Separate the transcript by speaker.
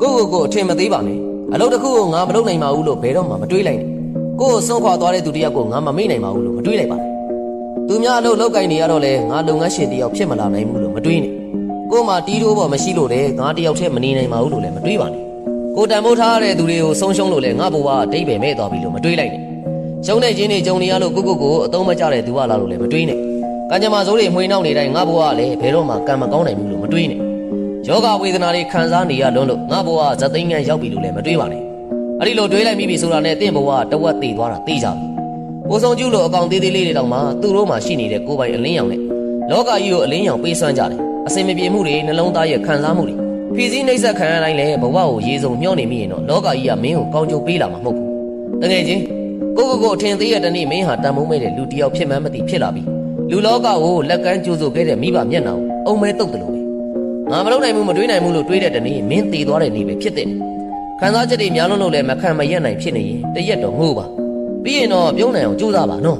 Speaker 1: ကိုအထင်မသေးပါနဲ့အလုပ်တစ်ခုကိုငါမလုပ်နိုင်ပါဘူးလို့ဘယ်တော့မှမတွေးလိုက်နဲ့ကိုကိုဆုံးခွာသွားတဲ့သူတယောက်ကိုငါမမေ့နိုင်ပါဘူးလို့မတွေးလိုက်ပါနဲ့သူများအလုပ်လောက်ကင်နေရတော့လေငါလုပ်ငန်းရှင်တယောက်ဖြစ်မလာနိုင်ဘူးလို့မတွေးနဲ့ကိုမှတီးတိုးပေါ်မရှိလို့လေငါတယောက်တည်းမနေနိုင်ပါဘူးလို့လည်းမတွေးပါနဲ့ကိုတန်ဖိုးထားတဲ့သူတွေကိုဆုံးရှုံးလို့လေငါဘဝအတိတ်ပဲမဲ့သွားပြီလို့မတွေးလိုက်နဲ့ရှုံးတဲ့ချင်းတွေဂျုံနေရလို့ကိုအသုံးမကျတဲ့သူကလာလို့လည်းမတွေးနဲ့ကံကြမ္မာစိုးတွေမှွေနှောက်နေတိုင်းငါဘဝကလည်းဘယ်တော့မှကံမကောင်းနိုင်ဘူးလို့မတွေးနဲ့ယောဂဝေဒနာတွေခံစားနေရလုံးလို့ငါဘဝဇသိန်းငန်းရောက်ပြီလို့လည်းမတွေးပါနဲ့အဲ့ဒီလိုတွေးလိုက်မိပြီဆိုတာနဲ့တင့်ဘဝတဝက်သေးသွားတာသိကြပြီကိုဆောင်ကျူးလို့အကောင်သေးသေးလေးတွေတောင်မှသူ့တို့မှရှိနေတဲ့ကိုယ်ပိုင်အလင်းရောင်နဲ့လောကကြီးကိုအလင်းရောင်ပေးစွမ်းကြတယ်အစင်မပြေမှုတွေနှလုံးသားရဲ့ခံစားမှုတွေဖြည့်စည်းနှိမ့်ဆက်ခံရတိုင်းလဲဘဝကိုရေစုံမျောနေမိရင်တော့လောကကြီးကမင်းကိုကောင်းကျိုးပေးလာမှာမဟုတ်ဘူးတကယ်ချင်းကိုအထင်သေးတဲ့တနေ့မင်းဟာတန်မိုးမဲ့တဲ့လူတစ်ယောက်ဖြစ်မှန်းမသိဖြစ်လာပြီလူလောကကိုလက်ကမ်းကြိုးစို့ခဲ့တဲ့မိဘမျက်နှာကိုအုံမဲတုတ်တယ်လို့ပဲငါမလုပ်နိုင်ဘူးမတွေးနိုင်ဘူးလို့တွေးတဲ့တနေ့မင်းတည်သွားတဲ့နေ့ပဲဖြစ်တဲ့ခံစားချက်တွေများလုံးလို့လည်းမခံမရက်နိုင်ဖြစ်နေရင်တရက်တော့ငို့ပါပြီးရင်တော့ပြုံးနိုင်အောင်ကြိုးစားပါနော်